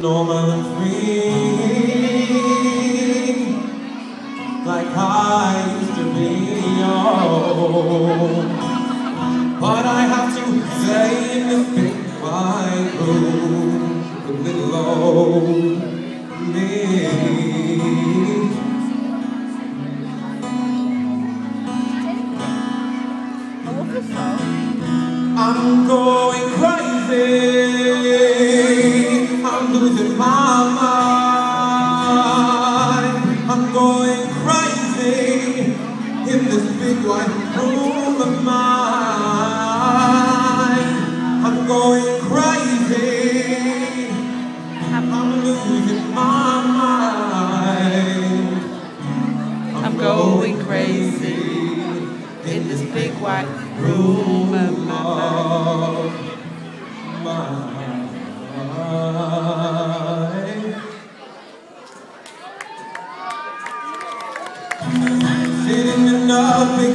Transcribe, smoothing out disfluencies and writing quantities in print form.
normal and free, like I used to be. Oh, but I have to stay in this big wide room with little old me. I'm going crazy, I'm losing my mind. I'm going crazy in this big white room of mine. I'm going crazy, I'm losing my mind. I'm going crazy in this big white room of my mind. Sitting in a big